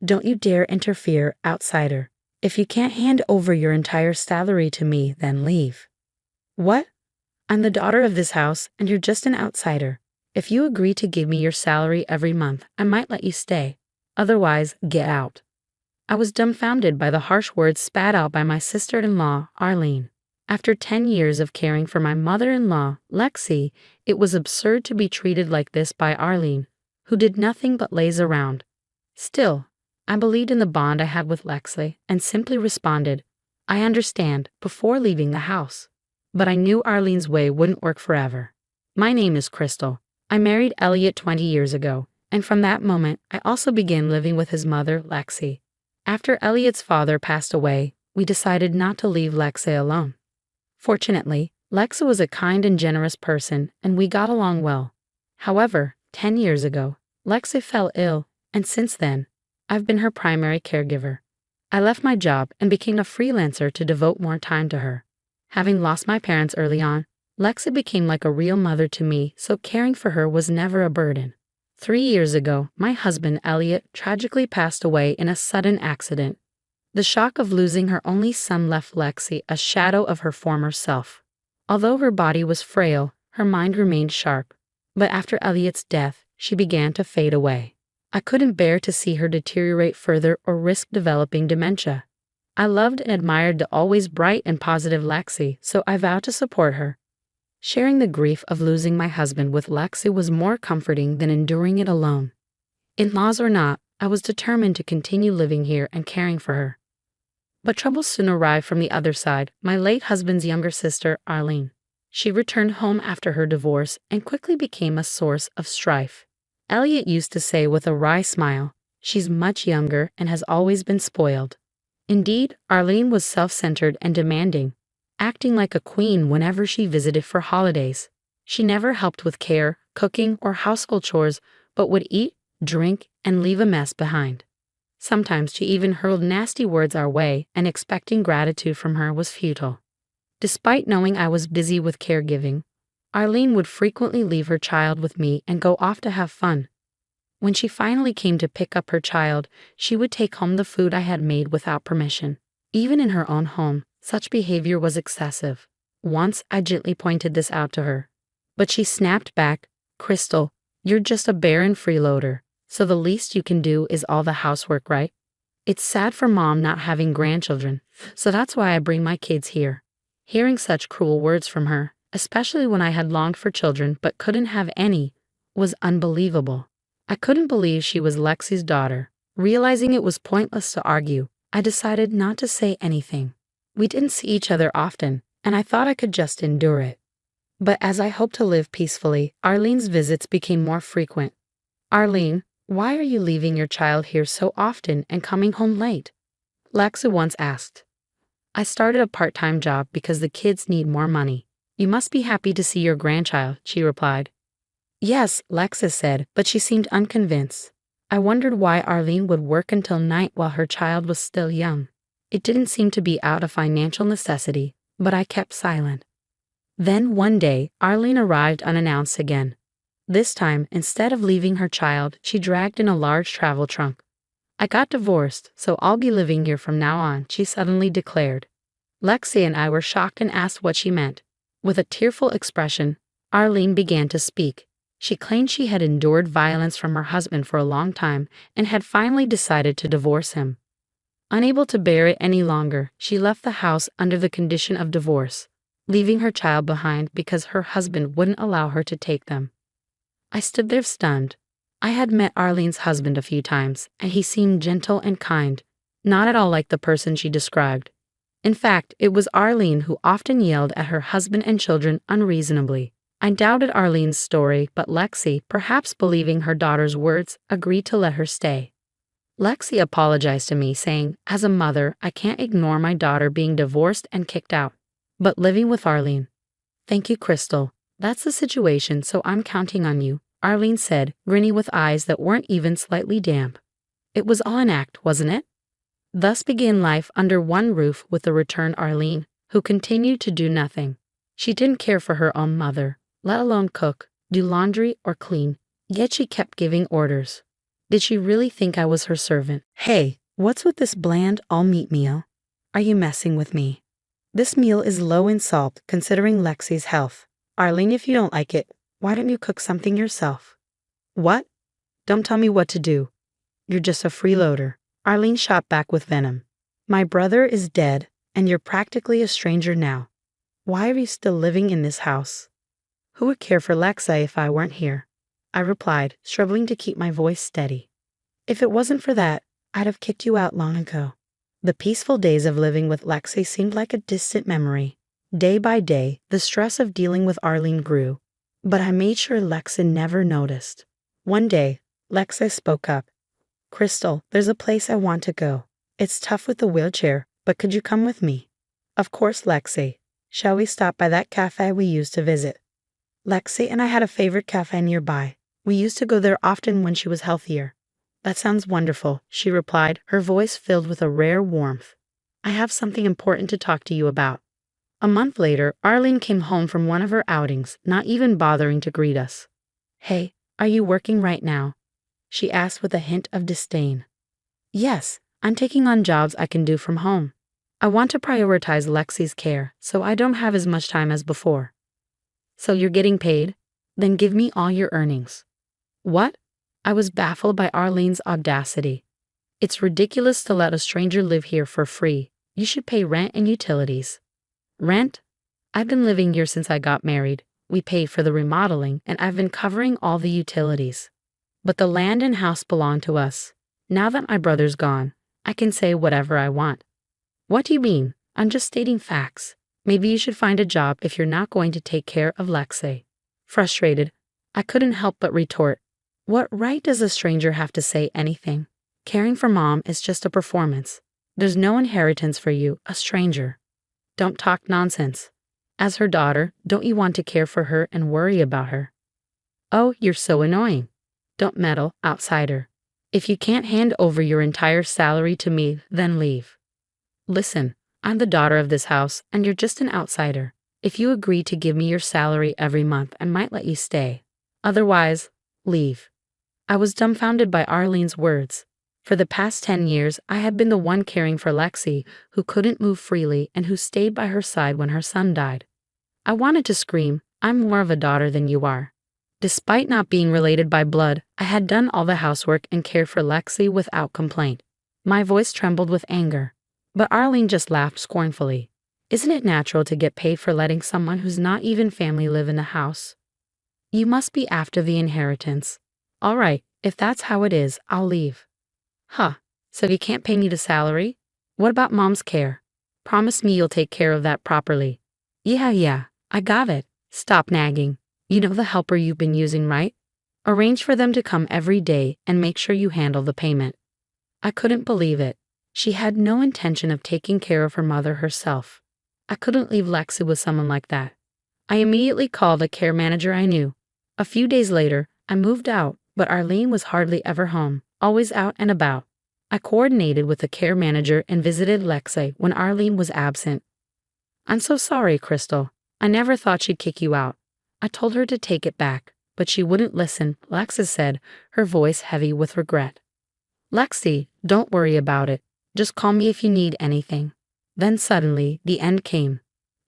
Don't you dare interfere, outsider. If you can't hand over your entire salary to me, then leave. What? I'm the daughter of this house, and you're just an outsider. If you agree to give me your salary every month, I might let you stay. Otherwise, get out. I was dumbfounded by the harsh words spat out by my sister-in-law, Arlene. After 10 years of caring for my mother-in-law, Lexi, it was absurd to be treated like this by Arlene, who did nothing but laze around. Still, I believed in the bond I had with Lexi and simply responded, I understand, before leaving the house. But I knew Arlene's way wouldn't work forever. My name is Crystal. I married Elliot 20 years ago, and from that moment, I also began living with his mother, Lexi. After Elliot's father passed away, we decided not to leave Lexi alone. Fortunately, Lexi was a kind and generous person, and we got along well. However, 10 years ago, Lexi fell ill, and since then, I've been her primary caregiver. I left my job and became a freelancer to devote more time to her. Having lost my parents early on, Lexi became like a real mother to me, so caring for her was never a burden. 3 years ago, my husband, Elliot, tragically passed away in a sudden accident. The shock of losing her only son left Lexi a shadow of her former self. Although her body was frail, her mind remained sharp. But after Elliot's death, she began to fade away. I couldn't bear to see her deteriorate further or risk developing dementia. I loved and admired the always bright and positive Lexi, so I vowed to support her. Sharing the grief of losing my husband with Lexi was more comforting than enduring it alone. In-laws or not, I was determined to continue living here and caring for her. But trouble soon arrived from the other side, my late husband's younger sister, Arlene. She returned home after her divorce and quickly became a source of strife. Elliot used to say with a wry smile, she's much younger and has always been spoiled. Indeed, Arlene was self-centered and demanding, acting like a queen whenever she visited for holidays. She never helped with care, cooking, or household chores, but would eat, drink, and leave a mess behind. Sometimes she even hurled nasty words our way, and expecting gratitude from her was futile. Despite knowing I was busy with caregiving, Arlene would frequently leave her child with me and go off to have fun. When she finally came to pick up her child, she would take home the food I had made without permission. Even in her own home, such behavior was excessive. Once I gently pointed this out to her, but she snapped back, Crystal, you're just a barren freeloader, so the least you can do is all the housework, right? It's sad for mom not having grandchildren, so that's why I bring my kids here. Hearing such cruel words from her, especially when I had longed for children but couldn't have any, was unbelievable. I couldn't believe she was Lexi's daughter. Realizing it was pointless to argue, I decided not to say anything. We didn't see each other often, and I thought I could just endure it. But as I hoped to live peacefully, Arlene's visits became more frequent. Arlene, why are you leaving your child here so often and coming home late? Lexi once asked. I started a part-time job because the kids need more money. You must be happy to see your grandchild, she replied. Yes, Lexi said, but she seemed unconvinced. I wondered why Arlene would work until night while her child was still young. It didn't seem to be out of financial necessity, but I kept silent. Then one day, Arlene arrived unannounced again. This time, instead of leaving her child, she dragged in a large travel trunk. I got divorced, so I'll be living here from now on, she suddenly declared. Lexi and I were shocked and asked what she meant. With a tearful expression, Arlene began to speak. She claimed she had endured violence from her husband for a long time and had finally decided to divorce him. Unable to bear it any longer, she left the house under the condition of divorce, leaving her child behind because her husband wouldn't allow her to take them. I stood there stunned. I had met Arlene's husband a few times, and he seemed gentle and kind, not at all like the person she described. In fact, it was Arlene who often yelled at her husband and children unreasonably. I doubted Arlene's story, but Lexi, perhaps believing her daughter's words, agreed to let her stay. Lexi apologized to me, saying, as a mother, I can't ignore my daughter being divorced and kicked out, but living with Arlene. Thank you, Crystal. That's the situation, so I'm counting on you, Arlene said, grinning with eyes that weren't even slightly damp. It was all an act, wasn't it? Thus began life under one roof with the returned Arlene, who continued to do nothing. She didn't care for her own mother, let alone cook, do laundry, or clean, yet she kept giving orders. Did she really think I was her servant? Hey, what's with this bland all-meat meal? Are you messing with me? This meal is low in salt considering Lexi's health. Arlene, if you don't like it, why don't you cook something yourself? What? Don't tell me what to do. You're just a freeloader. Arlene shot back with venom. My brother is dead, and you're practically a stranger now. Why are you still living in this house? Who would care for Lexi if I weren't here? I replied, struggling to keep my voice steady. If it wasn't for that, I'd have kicked you out long ago. The peaceful days of living with Lexi seemed like a distant memory. Day by day, the stress of dealing with Arlene grew, but I made sure Lexi never noticed. One day, Lexi spoke up. Crystal, there's a place I want to go. It's tough with the wheelchair, but could you come with me? Of course, Lexi. Shall we stop by that cafe we used to visit? Lexi and I had a favorite cafe nearby. We used to go there often when she was healthier. That sounds wonderful, she replied, her voice filled with a rare warmth. I have something important to talk to you about. A month later, Arlene came home from one of her outings, not even bothering to greet us. Hey, are you working right now? She asked with a hint of disdain. Yes, I'm taking on jobs I can do from home. I want to prioritize Lexi's care, so I don't have as much time as before. So you're getting paid? Then give me all your earnings. What? I was baffled by Arlene's audacity. It's ridiculous to let a stranger live here for free. You should pay rent and utilities. Rent? I've been living here since I got married. We paid for the remodeling, and I've been covering all the utilities. But the land and house belong to us. Now that my brother's gone, I can say whatever I want. What do you mean? I'm just stating facts. Maybe you should find a job if you're not going to take care of Lexi. Frustrated, I couldn't help but retort. What right does a stranger have to say anything? Caring for Mom is just a performance. There's no inheritance for you, a stranger. Don't talk nonsense. As her daughter, don't you want to care for her and worry about her? Oh, you're so annoying. Don't meddle, outsider. If you can't hand over your entire salary to me, then leave. Listen, I'm the daughter of this house, and you're just an outsider. If you agree to give me your salary every month, I might let you stay. Otherwise, leave. I was dumbfounded by Arlene's words. For the past 10 years, I had been the one caring for Lexi, who couldn't move freely and who stayed by her side when her son died. I wanted to scream, I'm more of a daughter than you are. Despite not being related by blood, I had done all the housework and cared for Lexi without complaint. My voice trembled with anger. But Arlene just laughed scornfully. Isn't it natural to get paid for letting someone who's not even family live in the house? You must be after the inheritance. All right, if that's how it is, I'll leave. Huh, so you can't pay me the salary? What about Mom's care? Promise me you'll take care of that properly. Yeah, I got it. Stop nagging. You know the helper you've been using, right? Arrange for them to come every day and make sure you handle the payment. I couldn't believe it. She had no intention of taking care of her mother herself. I couldn't leave Lexi with someone like that. I immediately called a care manager I knew. A few days later, I moved out, but Arlene was hardly ever home, always out and about. I coordinated with the care manager and visited Lexi when Arlene was absent. I'm so sorry, Crystal. I never thought she'd kick you out. I told her to take it back, but she wouldn't listen, Lexi said, her voice heavy with regret. Lexi, don't worry about it. Just call me if you need anything. Then suddenly, the end came.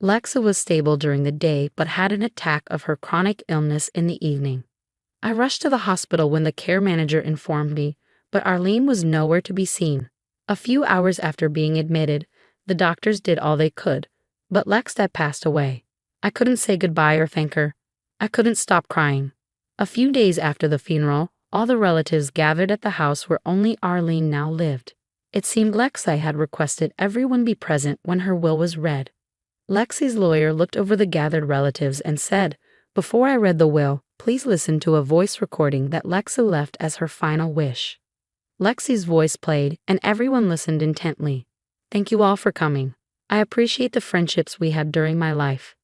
Lexi was stable during the day but had an attack of her chronic illness in the evening. I rushed to the hospital when the care manager informed me, but Arlene was nowhere to be seen. A few hours after being admitted, the doctors did all they could, but Lex had passed away. I couldn't say goodbye or thank her. I couldn't stop crying. A few days after the funeral, all the relatives gathered at the house where only Arlene now lived. It seemed Lexi had requested everyone be present when her will was read. Lexi's lawyer looked over the gathered relatives and said, "Before I read the will, please listen to a voice recording that Lexi left as her final wish." Lexi's voice played, and everyone listened intently. "Thank you all for coming. I appreciate the friendships we had during my life.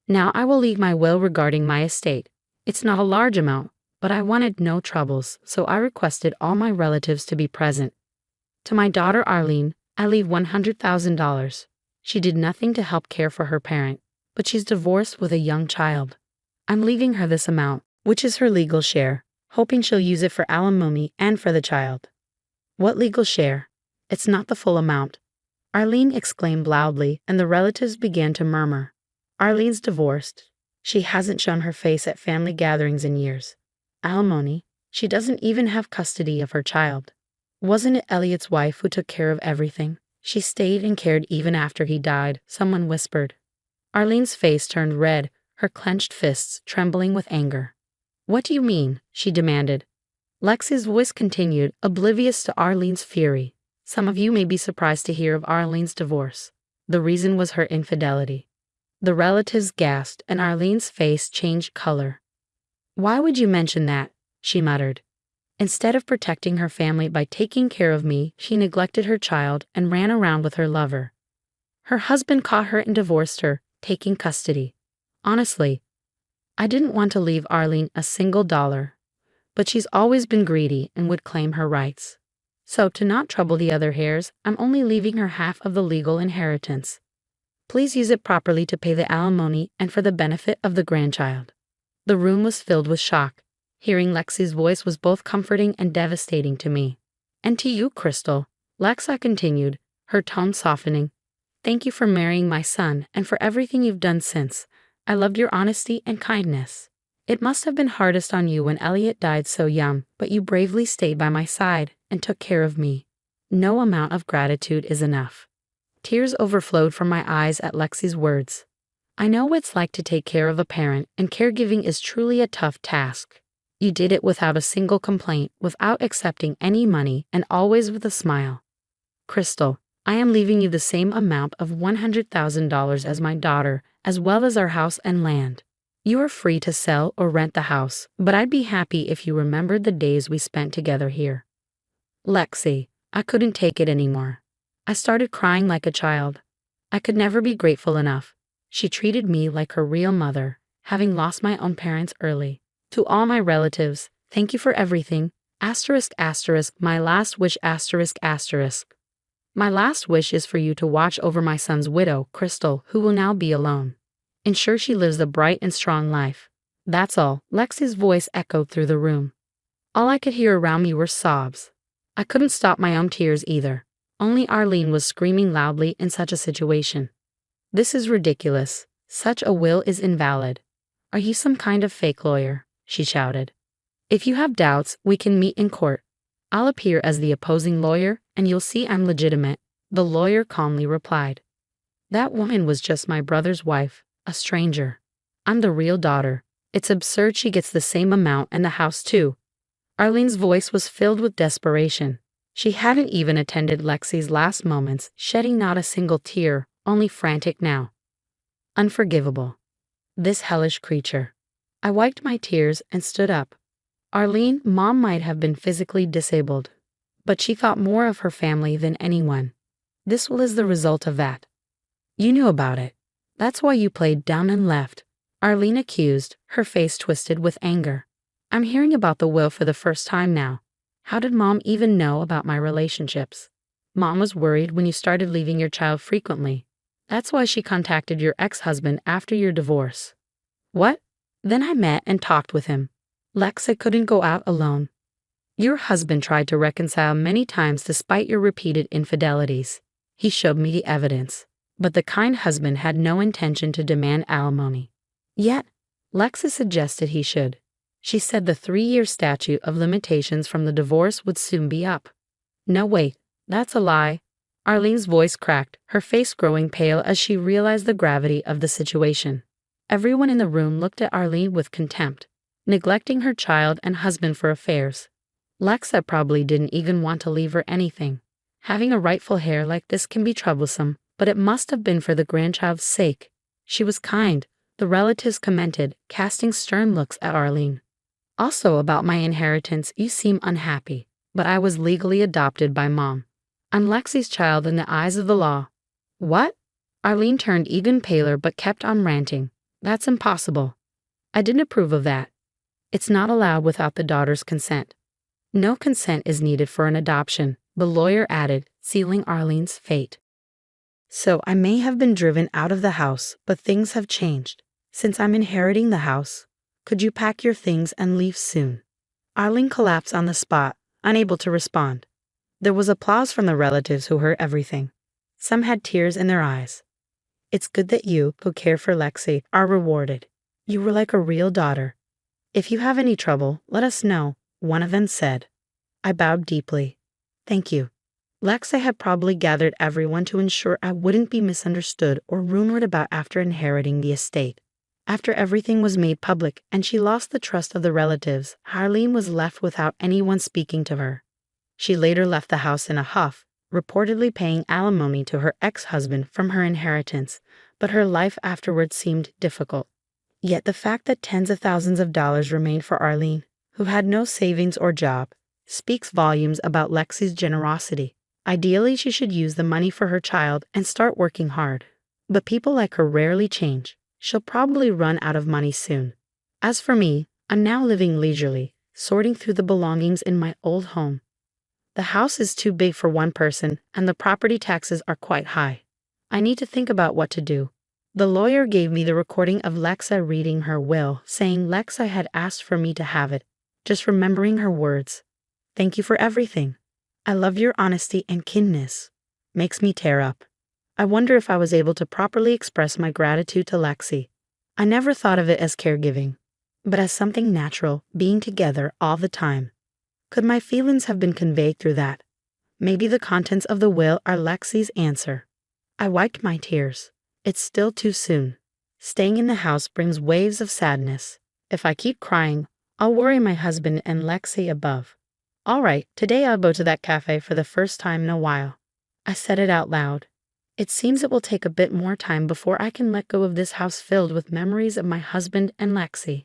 Now I will leave my will regarding my estate. It's not a large amount, but I wanted no troubles, so I requested all my relatives to be present. To my daughter Arlene, I leave $100,000. She did nothing to help care for her parent, but she's divorced with a young child. I'm leaving her this amount, which is her legal share. hoping she'll use it for alimony and for the child. What legal share? It's not the full amount, Arlene exclaimed loudly, and the relatives began to murmur. Arlene's divorced. She hasn't shown her face at family gatherings in years. Alimony? She doesn't even have custody of her child. Wasn't it Elliot's wife who took care of everything? She stayed and cared even after he died, someone whispered. Arlene's face turned red, her clenched fists trembling with anger. What do you mean? She demanded. Lexi's voice continued, oblivious to Arlene's fury. Some of you may be surprised to hear of Arlene's divorce. The reason was her infidelity. The relatives gasped, and Arlene's face changed color. Why would you mention that? She muttered. Instead of protecting her family by taking care of me, she neglected her child and ran around with her lover. Her husband caught her and divorced her, taking custody. Honestly, I didn't want to leave Arlene a single dollar, but she's always been greedy and would claim her rights. So to not trouble the other heirs, I'm only leaving her half of the legal inheritance. Please use it properly to pay the alimony and for the benefit of the grandchild. The room was filled with shock. Hearing Lexi's voice was both comforting and devastating to me. And to you, Crystal, Lexa continued, her tone softening. Thank you for marrying my son and for everything you've done since. I loved your honesty and kindness. It must have been hardest on you when Elliot died so young, but you bravely stayed by my side and took care of me. No amount of gratitude is enough. Tears overflowed from my eyes at Lexi's words. I know what it's like to take care of a parent, and caregiving is truly a tough task. You did it without a single complaint, without accepting any money, and always with a smile. Crystal, I am leaving you the same amount of $100,000 as my daughter, as well as our house and land. You are free to sell or rent the house, but I'd be happy if you remembered the days we spent together here. Lexi, I couldn't take it anymore. I started crying like a child. I could never be grateful enough. She treated me like her real mother, having lost my own parents early. To all my relatives, thank you for everything. Asterisk asterisk, my last wish asterisk asterisk. My last wish is for you to watch over my son's widow, Crystal, who will now be alone. Ensure she lives a bright and strong life. That's all. Lexi's voice echoed through the room. All I could hear around me were sobs. I couldn't stop my own tears either. Only Arlene was screaming loudly in such a situation. This is ridiculous. Such a will is invalid. Are you some kind of fake lawyer? She shouted. If you have doubts, we can meet in court. I'll appear as the opposing lawyer, and you'll see I'm legitimate, the lawyer calmly replied. That woman was just my brother's wife, a stranger. I'm the real daughter. It's absurd she gets the same amount and the house too. Arlene's voice was filled with desperation. She hadn't even attended Lexi's last moments, shedding not a single tear, only frantic now. Unforgivable. This hellish creature. I wiped my tears and stood up. Arlene, Mom might have been physically disabled, but she thought more of her family than anyone. This was the result of that. You knew about it. That's why you played down and left, Arlene accused, her face twisted with anger. I'm hearing about the will for the first time now. How did Mom even know about my relationships? Mom was worried when you started leaving your child frequently. That's why she contacted your ex-husband after your divorce. What? Then I met and talked with him. Lexa couldn't go out alone. Your husband tried to reconcile many times despite your repeated infidelities. He showed me the evidence. But the kind husband had no intention to demand alimony. Yet, Lexa suggested he should. She said the 3-year statute of limitations from the divorce would soon be up. No, wait, that's a lie. Arlene's voice cracked, her face growing pale as she realized the gravity of the situation. Everyone in the room looked at Arlene with contempt, neglecting her child and husband for affairs. Lexa probably didn't even want to leave her anything. Having a rightful heir like this can be troublesome, but it must have been for the grandchild's sake. She was kind, the relatives commented, casting stern looks at Arlene. Also about my inheritance, you seem unhappy, but I was legally adopted by Mom. I'm Lexi's child in the eyes of the law. What? Arlene turned even paler but kept on ranting. That's impossible. I didn't approve of that. It's not allowed without the daughter's consent. No consent is needed for an adoption, the lawyer added, sealing Arlene's fate. So I may have been driven out of the house, but things have changed. Since I'm inheriting the house, could you pack your things and leave soon? Arlene collapsed on the spot, unable to respond. There was applause from the relatives who heard everything. Some had tears in their eyes. It's good that you, who care for Lexi, are rewarded. You were like a real daughter. If you have any trouble, let us know, one of them said. I bowed deeply. Thank you. Lexi had probably gathered everyone to ensure I wouldn't be misunderstood or rumored about after inheriting the estate. After everything was made public and she lost the trust of the relatives, Harleen was left without anyone speaking to her. She later left the house in a huff, reportedly paying alimony to her ex-husband from her inheritance, but her life afterwards seemed difficult. Yet the fact that tens of thousands of dollars remained for Arlene, who had no savings or job, speaks volumes about Lexi's generosity. Ideally, she should use the money for her child and start working hard. But people like her rarely change. She'll probably run out of money soon. As for me, I'm now living leisurely, sorting through the belongings in my old home. The house is too big for one person, and the property taxes are quite high. I need to think about what to do. The lawyer gave me the recording of Lexa reading her will, saying Lexa had asked for me to have it, just remembering her words. Thank you for everything. I love your honesty and kindness. Makes me tear up. I wonder if I was able to properly express my gratitude to Lexi. I never thought of it as caregiving, but as something natural, being together all the time. Could my feelings have been conveyed through that? Maybe the contents of the will are Lexi's answer. I wiped my tears. It's still too soon. Staying in the house brings waves of sadness. If I keep crying, I'll worry my husband and Lexi above. All right, today I'll go to that cafe for the first time in a while. I said it out loud. It seems it will take a bit more time before I can let go of this house filled with memories of my husband and Lexi.